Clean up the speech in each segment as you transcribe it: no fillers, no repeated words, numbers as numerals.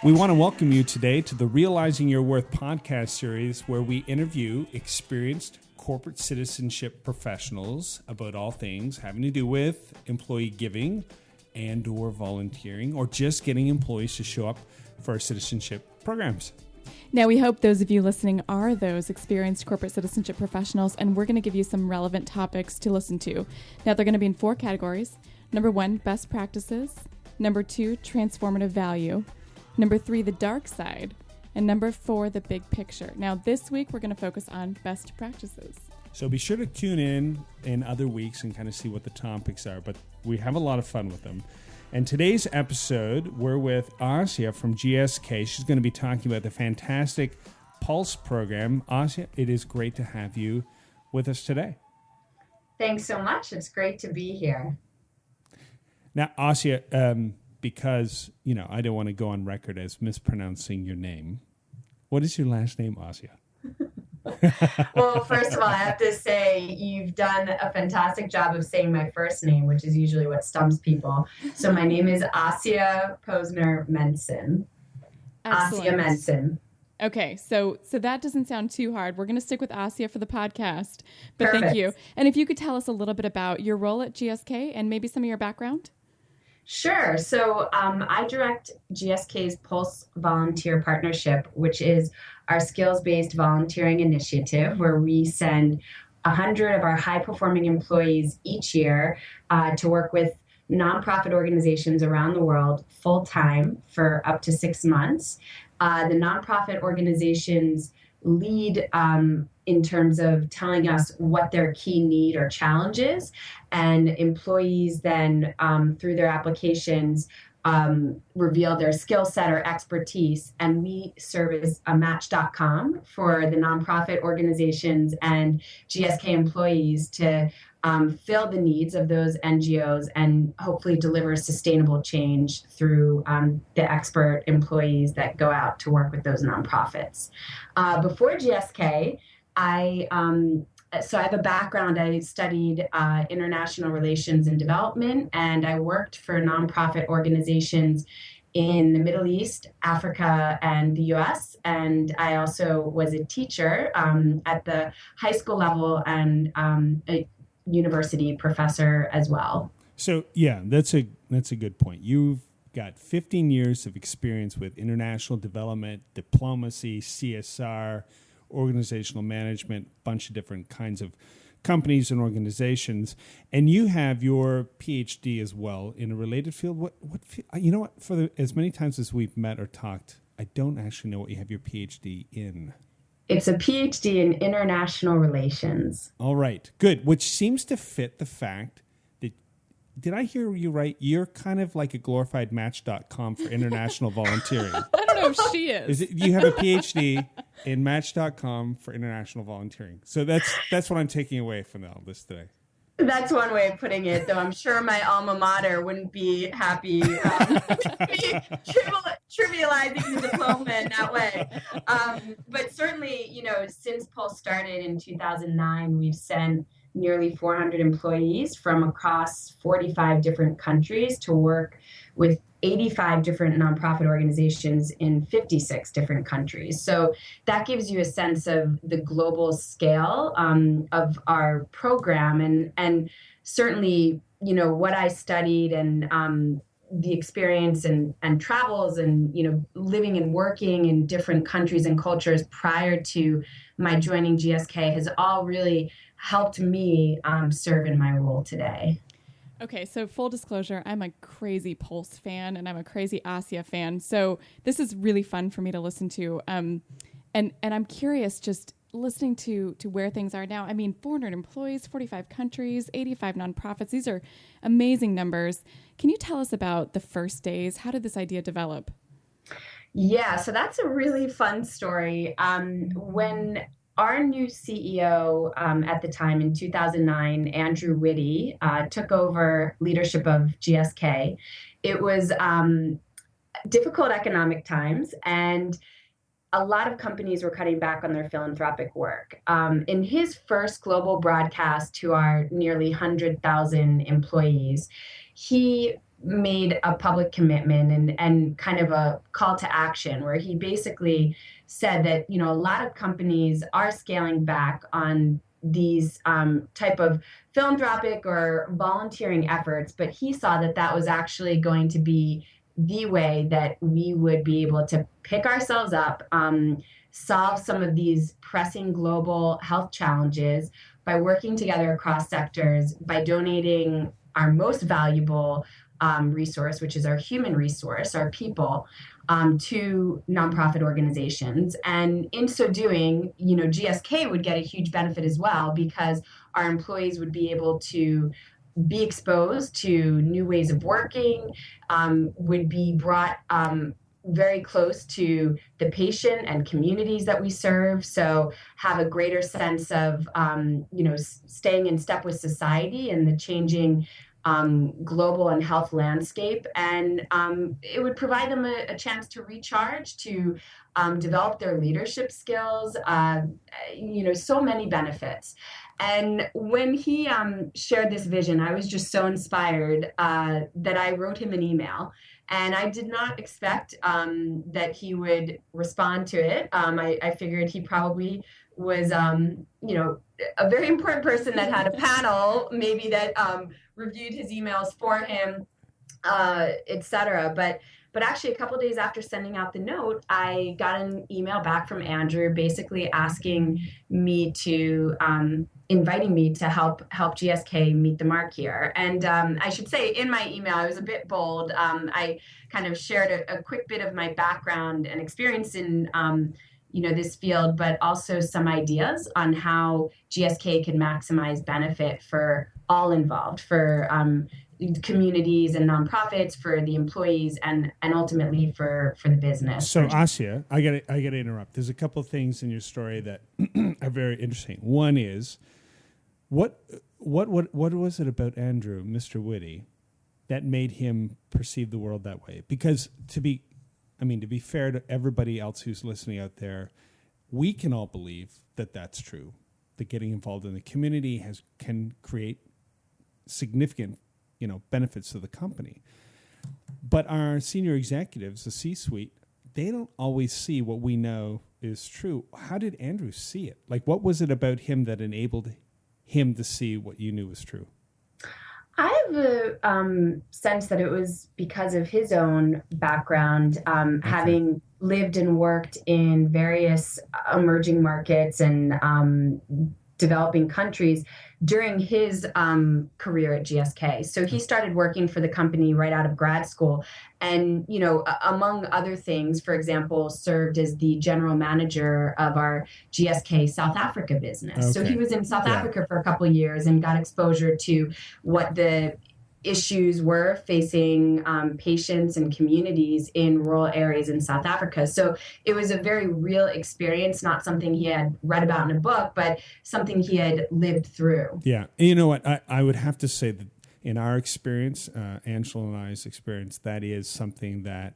We want to welcome you today to the Realizing Your Worth podcast series, where we interview experienced corporate citizenship professionals about all things having to do with employee giving and or volunteering, or just getting employees to show up for our citizenship programs. Now, we hope those of you listening are those experienced corporate citizenship professionals, and we're going to give you some relevant topics to listen to. Now, they're going to be in 4 categories. Number 1, best practices. Number 2, transformative value. Number 3, the dark side. And number 4, the big picture. Now, this week, we're going to focus on best practices. So be sure to tune in other weeks and kind of see what the topics are, but we have a lot of fun with them. And today's episode, we're with Ahsiya from GSK. She's going to be talking about the fantastic Pulse program. Ahsiya, it is great to have you with us today. Thanks so much. It's great to be here. Now, Ahsiya, because, I don't want to go on record as mispronouncing your name. What is your last name, Ahsiya? Well, first of all, I have to say you've done a fantastic job of saying my first name, which is usually what stumps people. So my name is Ahsiya Posner Mencin. Ahsiya Mencin. Okay, so that doesn't sound too hard. We're going to stick with Ahsiya for the podcast, but Perfect. Thank you. And if you could tell us a little bit about your role at GSK and maybe some of your background? Sure. So I direct GSK's Pulse Volunteer Partnership, which is our skills-based volunteering initiative where we send 100 of our high-performing employees each year to work with nonprofit organizations around the world full-time for up to 6 months. The nonprofit organizations lead in terms of telling us what their key need or challenge is, and employees then, through their applications, reveal their skill set or expertise, and we serve as a match.com for the nonprofit organizations and GSK employees to fill the needs of those NGOs and hopefully deliver sustainable change through the expert employees that go out to work with those nonprofits. Before GSK, I have a background. I studied international relations and development, and I worked for nonprofit organizations in the Middle East, Africa, and the U.S. And I also was a teacher at the high school level and a university professor as well. So, yeah, that's a good point. You've got 15 years of experience with international development, diplomacy, CSR, organizational management, bunch of different kinds of companies and organizations, and you have your Ph.D. as well in a related field. What you know what? As many times as we've met or talked, I don't actually know what you have your Ph.D. in. It's a Ph.D. in international relations. All right, good. Which seems to fit the fact that, did I hear you right? You're kind of like a glorified Match.com for international volunteering. I don't know if she is. You have a Ph.D. in Match.com for international volunteering. So that's what I'm taking away from all this today. That's one way of putting it, though I'm sure my alma mater wouldn't be happy trivializing the diploma in that way. But certainly, since Pulse started in 2009, we've sent nearly 400 employees from across 45 different countries to work with 85 different nonprofit organizations in 56 different countries. So that gives you a sense of the global scale of our program. And certainly, what I studied and the experience and travels and, living and working in different countries and cultures prior to my joining GSK has all really helped me serve in my role today. Okay, so full disclosure, I'm a crazy Pulse fan and I'm a crazy Ahsiya fan. So this is really fun for me to listen to. And I'm curious, just listening to where things are now. I mean, 400 employees, 45 countries, 85 nonprofits. These are amazing numbers. Can you tell us about the first days? How did this idea develop? Yeah, so that's a really fun story. When our new CEO at the time in 2009, Andrew Whitty, took over leadership of GSK. It was difficult economic times, and a lot of companies were cutting back on their philanthropic work. In his first global broadcast to our nearly 100,000 employees, he made a public commitment and kind of a call to action where he basically said that, you know, a lot of companies are scaling back on these type of philanthropic or volunteering efforts, but he saw that that was actually going to be the way that we would be able to pick ourselves up, solve some of these pressing global health challenges by working together across sectors, by donating our most valuable resource, which is our human resource, our people, to nonprofit organizations. And in so doing, you know, GSK would get a huge benefit as well because our employees would be able to be exposed to new ways of working, would be brought very close to the patient and communities that we serve. So have a greater sense of, you know, staying in step with society and the changing global and health landscape. And it would provide them a chance to recharge, to develop their leadership skills, you know, so many benefits. And when he shared this vision, I was just so inspired that I wrote him an email. And I did not expect that he would respond to it. I figured he probably was, you know, a very important person that had a panel, maybe that reviewed his emails for him, etc. But actually, a couple of days after sending out the note, I got an email back from Andrew, basically asking me to, inviting me to help GSK meet the mark here. And I should say, in my email, I was a bit bold. I kind of shared a quick bit of my background and experience in, you know, this field, but also some ideas on how GSK can maximize benefit for all involved, for communities and nonprofits, for the employees, and ultimately for the business. So Ahsiya, I gotta interrupt. There's a couple of things in your story that are very interesting. One is what was it about Andrew, Mr. Whitty, that made him perceive the world that way? Because to be fair to everybody else who's listening out there, we can all believe that that's true. That getting involved in the community can create significant, you know, benefits to the company. But our senior executives, the C-suite, they don't always see what we know is true. How did Andrew see it? Like, what was it about him that enabled him to see what you knew was true? I have a sense that it was because of his own background, having lived and worked in various emerging markets and developing countries during his career at GSK. So he started working for the company right out of grad school. And, you know, among other things, for example, served as the general manager of our GSK South Africa business. Okay. So he was in South Africa for a couple of years and got exposure to what the issues were facing patients and communities in rural areas in South Africa. So it was a very real experience, not something he had read about in a book, but something he had lived through. Yeah. And you know what? I would have to say that in our experience, Angela and I's experience, that is something that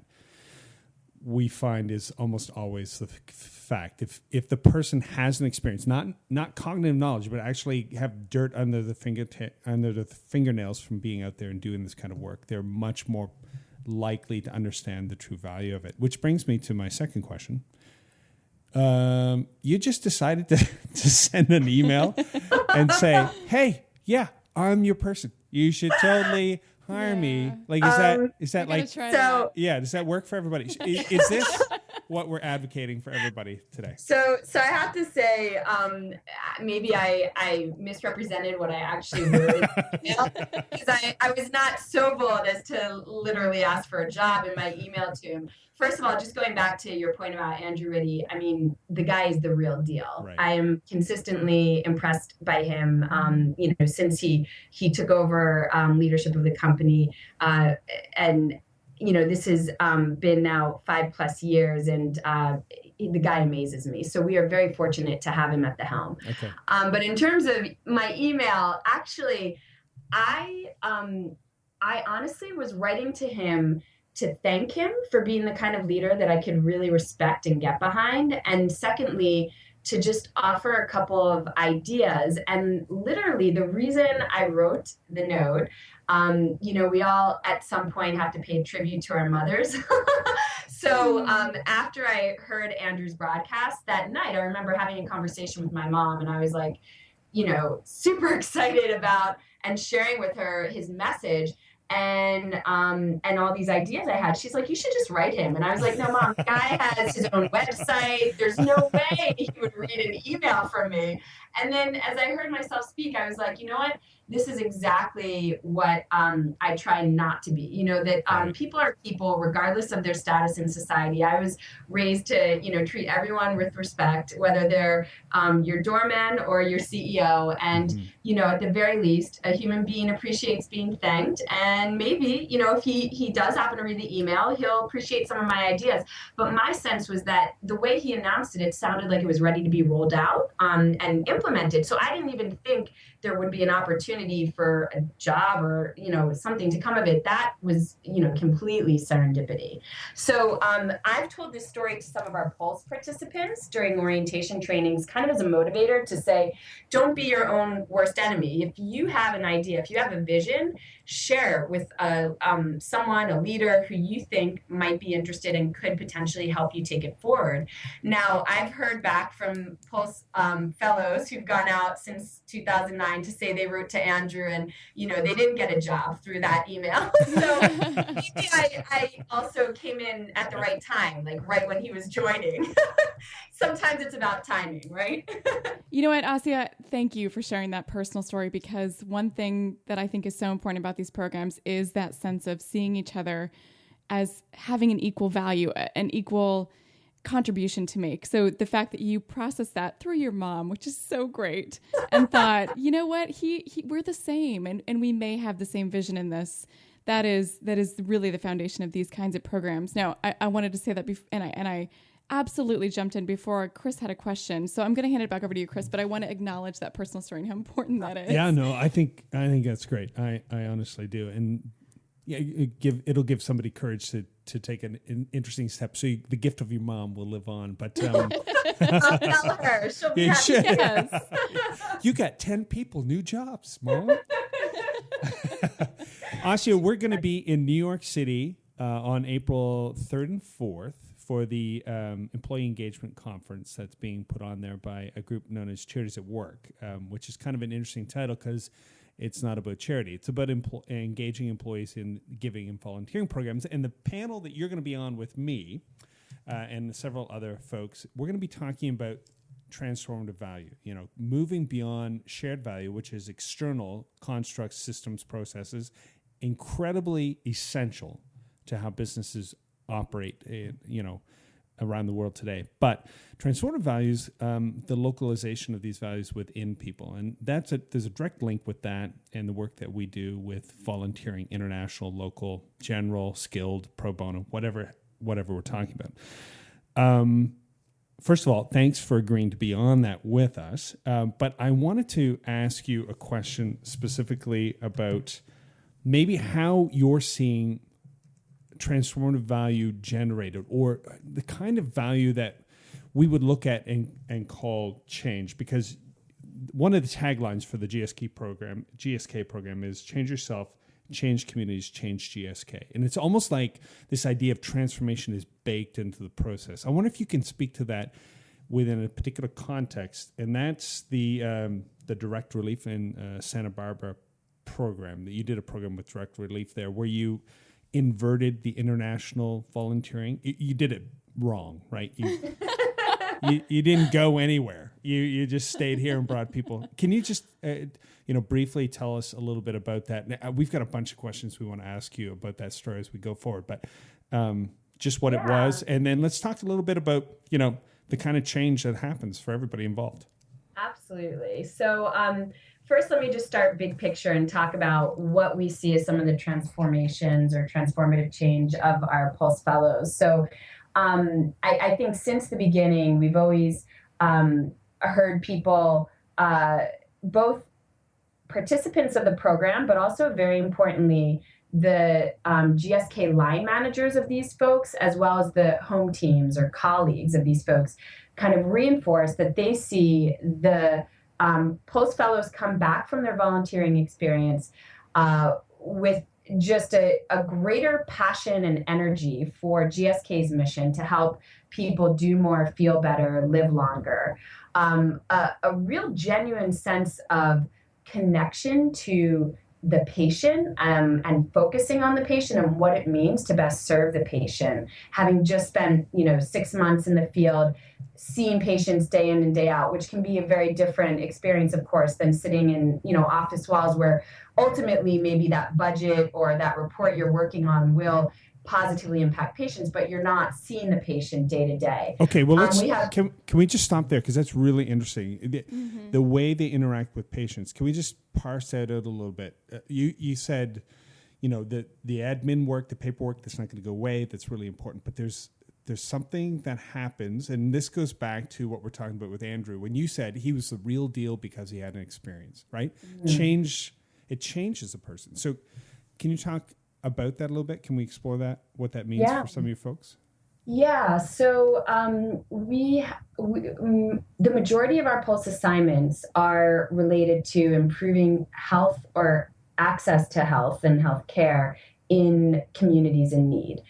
we find is almost always the fact. If the person has an experience, not cognitive knowledge, but actually have dirt under the fingernails from being out there and doing this kind of work, they're much more likely to understand the true value of it. Which brings me to my second question. You just decided to send an email and say, "Hey, yeah, I'm your person. You should totally hire me." Like, is that like, so, yeah, does that work for everybody? Is this what we're advocating for everybody today? So I have to say, maybe I misrepresented what I actually wrote, because I was not so bold as to literally ask for a job in my email to him. First of all, just going back to your point about Andrew Whitty, I mean, the guy is the real deal. Right. I am consistently impressed by him, you know, since he took over leadership of the company. And, you know, this has been now 5+ years, and the guy amazes me. So we are very fortunate to have him at the helm. Okay. But in terms of my email, actually, I honestly was writing to him to thank him for being the kind of leader that I could really respect and get behind. And secondly, to just offer a couple of ideas. And literally, the reason I wrote the note, we all at some point have to pay tribute to our mothers. So after I heard Andrew's broadcast that night, I remember having a conversation with my mom, and I was like, super excited about and sharing with her his message and all these ideas I had. She's like, you should just write him. And I was like, no, Mom, the guy has his own website. There's no way he would read an email from me. And then as I heard myself speak, I was like, you know what? This is exactly what I try not to be, that people are people regardless of their status in society. I was raised to, treat everyone with respect, whether they're your doorman or your CEO. And, at the very least, a human being appreciates being thanked. And maybe, if he does happen to read the email, he'll appreciate some of my ideas. But my sense was that the way he announced it sounded like it was ready to be rolled out and implemented. So I didn't even think there would be an opportunity for a job or, something to come of it. That was, completely serendipity. So I've told this story to some of our Pulse participants during orientation trainings, kind of as a motivator to say, don't be your own worst enemy. If you have an idea, if you have a vision, share with someone, a leader who you think might be interested and could potentially help you take it forward. Now, I've heard back from Pulse fellows who've gone out since 2009 to say they wrote to Andrew and, they didn't get a job through that email. So maybe I also came in at the right time, like right when he was joining. Sometimes it's about timing, right? You know what, Ahsiya, thank you for sharing that personal story, because one thing that I think is so important about these programs is that sense of seeing each other as having an equal value, an equal contribution to make. So the fact that you processed that through your mom, which is so great, and thought, you know what, we're the same, and we may have the same vision in this. That is really the foundation of these kinds of programs. Now, I wanted to say that, and I absolutely jumped in before Chris had a question. So I'm going to hand it back over to you, Chris, but I want to acknowledge that personal story and how important that is. Yeah, no, I think that's great. I honestly do. And yeah, it'll give somebody courage to take an interesting step. So the gift of your mom will live on. But I'll tell her. She'll be happy. Yes. You got 10 people, new jobs, Mom. Ahsiya, we're going to be in New York City on April 3rd and 4th for the Employee Engagement Conference that's being put on there by a group known as Charities at Work, which is kind of an interesting title because it's not about charity. It's about engaging employees in giving and volunteering programs. And the panel that you're going to be on with me and several other folks, we're going to be talking about transformative value, moving beyond shared value, which is external constructs, systems, processes, incredibly essential to how businesses operate, around the world today. But transformative values, the localization of these values within people, and there's a direct link with that and the work that we do with volunteering, international, local, general, skilled, pro bono, whatever we're talking about. First of all, thanks for agreeing to be on that with us. But I wanted to ask you a question specifically about maybe how you're seeing transformative value generated, or the kind of value that we would look at and call change. Because one of the taglines for the GSK program is change yourself, change communities, change GSK. And it's almost like this idea of transformation is baked into the process. I wonder if you can speak to that within a particular context, and that's the direct relief in Santa Barbara program. That you did a program with direct relief there where you inverted the international volunteering. You did it wrong, right? You didn't go anywhere. You just stayed here and brought people. Can you just briefly tell us a little bit about that? Now, we've got a bunch of questions we want to ask you about that story as we go forward, but just what it was, and then let's talk a little bit about the kind of change that happens for everybody involved. Absolutely. So first, let me just start big picture and talk about what we see as some of the transformations or transformative change of our Pulse Fellows. So I think since the beginning, we've always heard people, both participants of the program, but also very importantly, the GSK line managers of these folks, as well as the home teams or colleagues of these folks, kind of reinforce that they see the Pulse Fellows come back from their volunteering experience with just a greater passion and energy for GSK's mission to help people do more, feel better, live longer. A real genuine sense of connection to the patient and focusing on the patient and what it means to best serve the patient. Having just spent 6 months in the field, seeing patients day in and day out, which can be a very different experience, of course, than sitting in office walls where ultimately maybe that budget or that report you're working on will positively impact patients, but you're not seeing the patient day to day. Okay, well, can we just stop there, because that's really interesting. The way they interact with patients. Can we just parse that out a little bit? You said, the admin work, the paperwork, that's not going to go away. That's really important. But there's something that happens, and this goes back to what we're talking about with Andrew. When you said he was the real deal because he had an experience, right? It changes a person. So can you talk about that a little bit? Can we explore that, what that means for some of your folks? Yeah, so the majority of our Pulse assignments are related to improving health or access to health and health care in communities in need.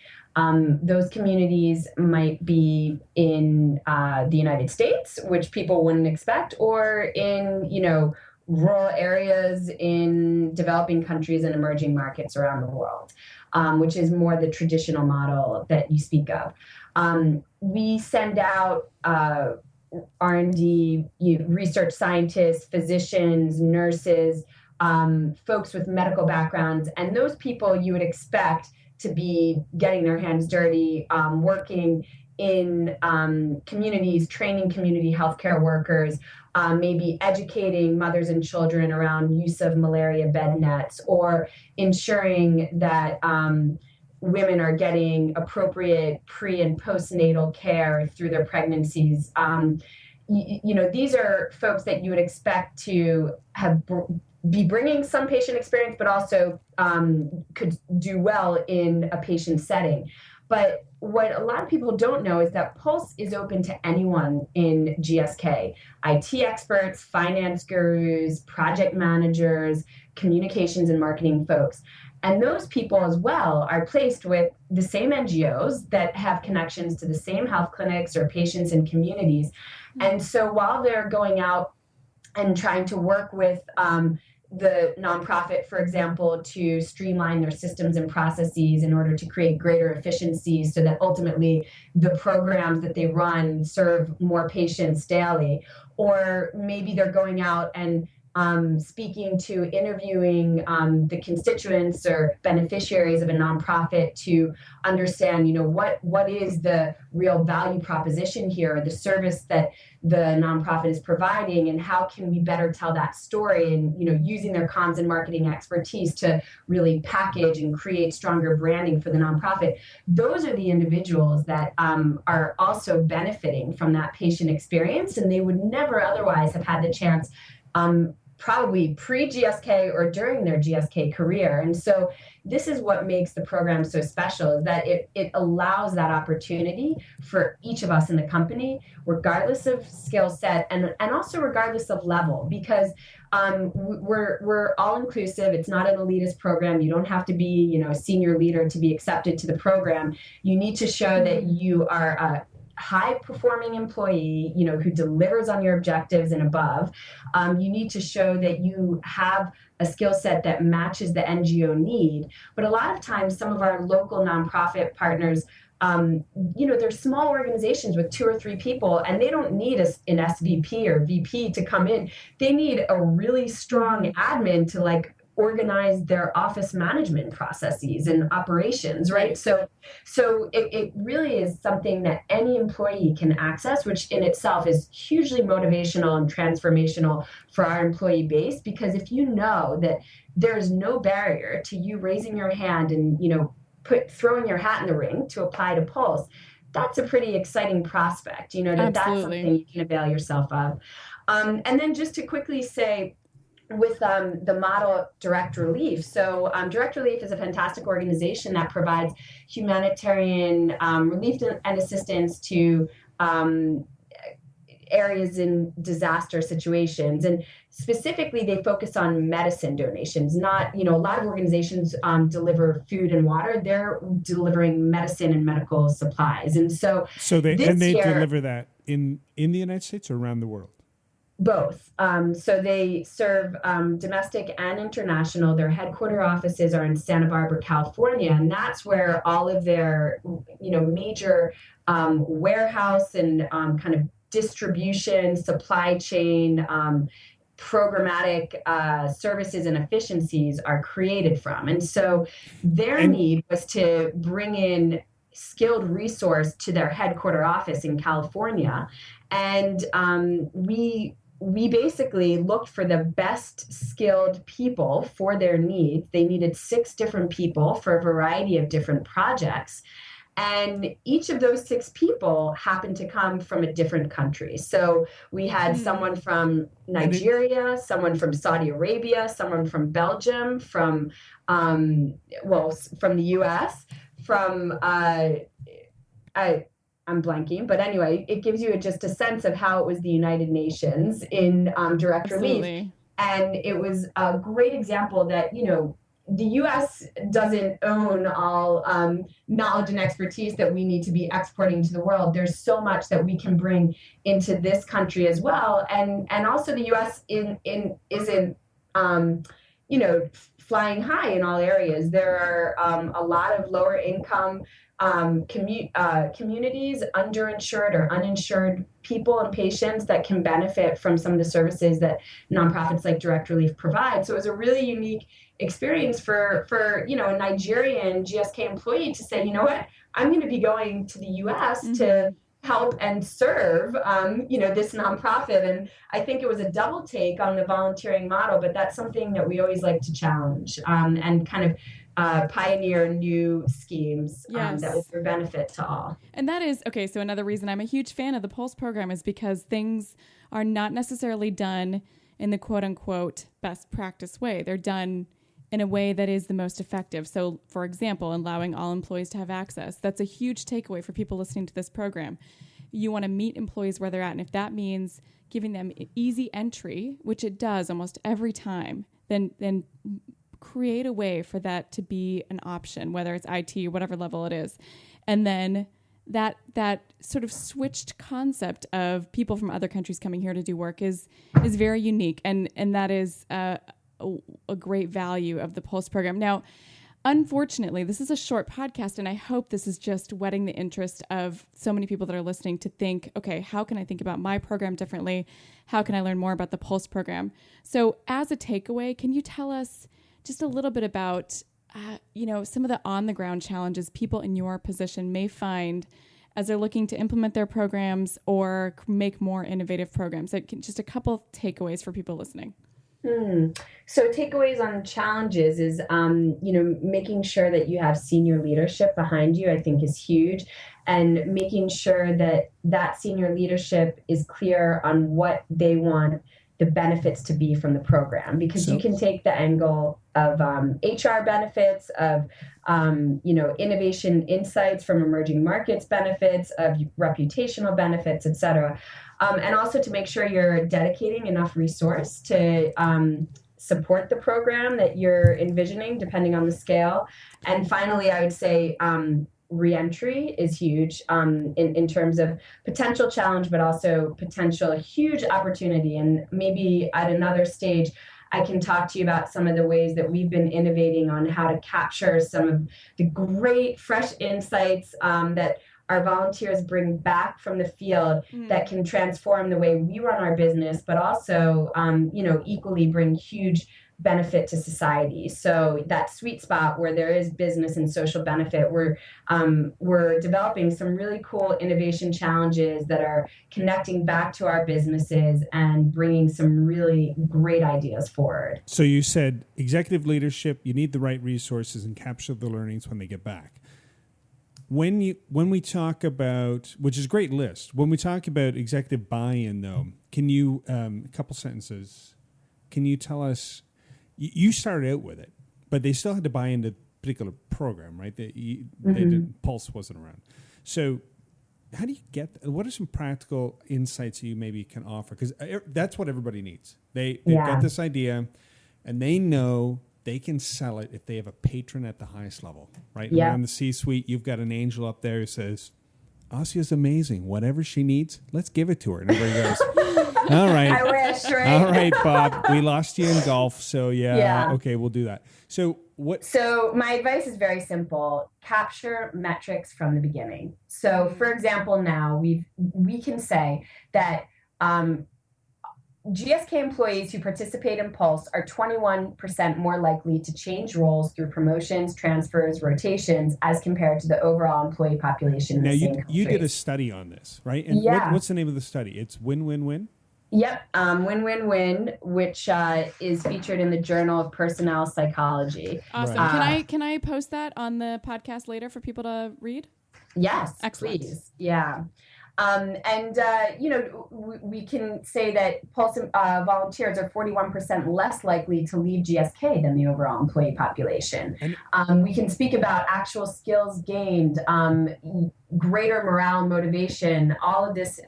Those communities might be in the United States, which people wouldn't expect, or in, rural areas in developing countries and emerging markets around the world, which is more the traditional model that you speak of. We send out R&D, research scientists, physicians, nurses, folks with medical backgrounds, and those people you would expect to be getting their hands dirty, working in communities, training community healthcare workers, maybe educating mothers and children around use of malaria bed nets, or ensuring that women are getting appropriate pre- and postnatal care through their pregnancies. These are folks that you would expect to be bringing some patient experience, but also could do well in a patient setting. But what a lot of people don't know is that Pulse is open to anyone in GSK: IT experts, finance gurus, project managers, communications and marketing folks. And those people as well are placed with the same NGOs that have connections to the same health clinics or patients and communities. And so while they're going out and trying to work with the nonprofit, for example, to streamline their systems and processes in order to create greater efficiencies so that ultimately the programs that they run serve more patients daily. Or maybe they're going out and speaking to, interviewing the constituents or beneficiaries of a nonprofit to understand, what is the real value proposition here, the service that the nonprofit is providing, and how can we better tell that story, and using their comms and marketing expertise to really package and create stronger branding for the nonprofit. Those are the individuals that are also benefiting from that patient experience, and they would never otherwise have had the chance probably pre-GSK or during their GSK career. And so this is what makes the program so special, is that it allows that opportunity for each of us in the company, regardless of skill set and also regardless of level, because we're all inclusive. It's not an elitist program. You don't have to be, a senior leader to be accepted to the program. You need to show that you are a high-performing employee, who delivers on your objectives and above. You need to show that you have a skill set that matches the NGO need. But a lot of times, some of our local nonprofit partners, they're small organizations with 2 or 3 people, and they don't need an SVP or VP to come in. They need a really strong admin to organize their office management processes and operations, right? So it really is something that any employee can access, which in itself is hugely motivational and transformational for our employee base, because if you know that there's no barrier to you raising your hand and, throwing your hat in the ring to apply to Pulse, that's a pretty exciting prospect, that's something you can avail yourself of. And then just to quickly say, with the model Direct Relief. So Direct Relief is a fantastic organization that provides humanitarian relief and assistance to areas in disaster situations. And specifically, they focus on medicine donations, not, a lot of organizations deliver food and water. They're delivering medicine and medical supplies. And so they year, deliver that in the United States or around the world? Both. So they serve domestic and international. Their headquarter offices are in Santa Barbara, California, and that's where all of their, major warehouse and kind of distribution, supply chain, programmatic services and efficiencies are created from. And so their need was to bring in skilled resource to their headquarter office in California. And we basically looked for the best skilled people for their needs. They needed 6 different people for a variety of different projects. And each of those 6 people happened to come from a different country. So we had someone from Nigeria, someone from Saudi Arabia, someone from Belgium, from the US, from I'm blanking, but anyway, it gives you just a sense of how it was the United Nations in direct relief. And it was a great example that, the U.S. doesn't own all knowledge and expertise that we need to be exporting to the world. There's so much that we can bring into this country as well. And also the U.S. isn't flying high in all areas. There are a lot of lower income communities, underinsured or uninsured people and patients that can benefit from some of the services that nonprofits like Direct Relief provide. So it was a really unique experience for a Nigerian GSK employee to say, you know what, I'm going to be going to the U.S. to help and serve, this nonprofit. And I think it was a double take on the volunteering model, but that's something that we always like to challenge and kind of pioneer new schemes that will bring benefit to all. And that is, okay, so another reason I'm a huge fan of the Pulse program is because things are not necessarily done in the quote-unquote best practice way. They're done in a way that is the most effective. So, for example, allowing all employees to have access. That's a huge takeaway for people listening to this program. You want to meet employees where they're at, and if that means giving them easy entry, which it does almost every time, then create a way for that to be an option, whether it's IT or whatever level it is. And then that sort of switched concept of people from other countries coming here to do work is very unique, and that is a great value of the Pulse program. Now, unfortunately, this is a short podcast, and I hope this is just whetting the interest of so many people that are listening to think, okay, how can I think about my program differently? How can I learn more about the Pulse program? So as a takeaway, can you tell us just a little bit about, some of the on-the-ground challenges people in your position may find as they're looking to implement their programs or make more innovative programs? Like just a couple takeaways for people listening. So takeaways on challenges is, making sure that you have senior leadership behind you, I think is huge. And making sure that that senior leadership is clear on what they want the benefits to be from the program, because you can take the angle of HR benefits, of innovation insights from emerging markets benefits, of reputational benefits, et cetera. And also to make sure you're dedicating enough resource to support the program that you're envisioning, depending on the scale. And finally, I would say reentry is huge in terms of potential challenge, but also potential huge opportunity. And maybe at another stage, I can talk to you about some of the ways that we've been innovating on how to capture some of the great fresh insights that our volunteers bring back from the field that can transform the way we run our business, but also, equally bring huge benefit to society. So that sweet spot where there is business and social benefit, we're developing some really cool innovation challenges that are connecting back to our businesses and bringing some really great ideas forward. So you said executive leadership, you need the right resources and capture the learnings when they get back. When we talk about, which is a great list, when we talk about executive buy-in, though, can you, a couple sentences, can you tell us, you started out with it, but they still had to buy into a particular program, right? Pulse wasn't around. So how do you get? What are some practical insights you maybe can offer? Because that's what everybody needs. They've got this idea, and they know they can sell it if they have a patron at the highest level, right? Yeah. Around the C-suite, you've got an angel up there who says, Ahsiya's amazing. Whatever she needs, let's give it to her. And everybody goes, all right. I wish, right? All right, Bob. We lost you in golf, so okay, we'll do that. So my advice is very simple. Capture metrics from the beginning. So for example, now we can say that GSK employees who participate in Pulse are 21% more likely to change roles through promotions, transfers, rotations, as compared to the overall employee population in the same countries. You did a study on this, right? And what's the name of the study? It's win-win-win? Yep, win-win-win, which is featured in the Journal of Personnel Psychology. Awesome. Can I post that on the podcast later for people to read? Yes, excellent. Please. Yeah. We can say that Pulse volunteers are 41% less likely to leave GSK than the overall employee population. We can speak about actual skills gained, greater morale and motivation. All of this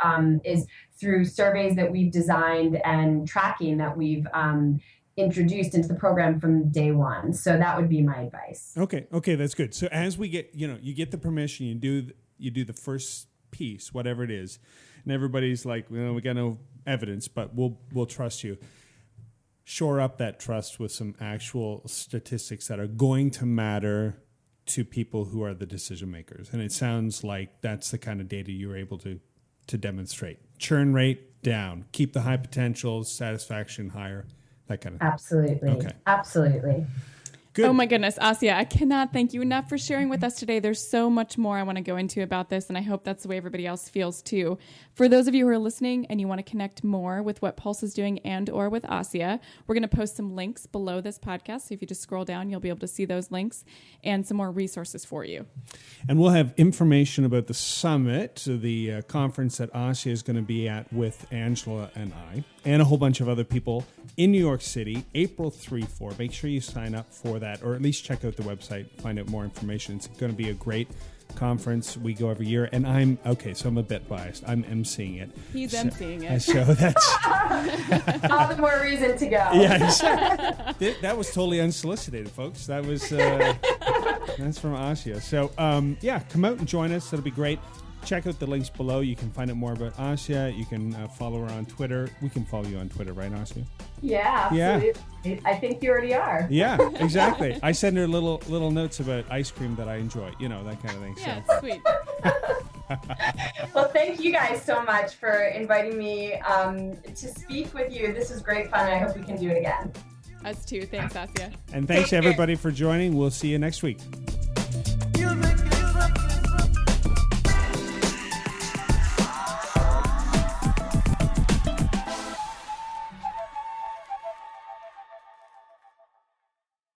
is through surveys that we've designed and tracking that we've introduced into the program from day one. So that would be my advice. Okay, that's good. So as we get, you get the permission, you do the first piece, whatever it is, and everybody's like, we got no evidence, but we'll trust you. Shore up that trust with some actual statistics that are going to matter to people who are the decision makers. And it sounds like that's the kind of data you're able to demonstrate. Churn rate down, keep the high potentials, satisfaction higher, that kind of thing. Absolutely. Okay. Absolutely. Good. Oh my goodness, Ahsiya, I cannot thank you enough for sharing with us today. There's so much more I want to go into about this, and I hope that's the way everybody else feels too. For those of you who are listening and you want to connect more with what Pulse is doing and or with Ahsiya, we're going to post some links below this podcast. So if you just scroll down, you'll be able to see those links and some more resources for you. And we'll have information about the summit, the conference that Ahsiya is going to be at with Angela and I, and a whole bunch of other people in New York City, April 3-4. Make sure you sign up for that, or at least check out the website, find out more information. It's going to be a great conference. We go every year, and I'm a bit biased. I'm emceeing it. He's emceeing it. So that's all the more reason to go. Yeah, exactly. That was totally unsolicited, folks. That was that's from Ahsiya. So come out and join us. It'll be great. Check out the links below. You can find out more about Ahsiya. You can follow her on Twitter. We can follow you on Twitter, right, Ahsiya? Yeah, absolutely. Yeah. I think you already are. Yeah, exactly. I send her little notes about ice cream that I enjoy, that kind of thing. Yeah, so. It's sweet. Well, thank you guys so much for inviting me to speak with you. This was great fun. I hope we can do it again. Us too. Thanks, Ahsiya. And thanks, everybody, for joining. We'll see you next week.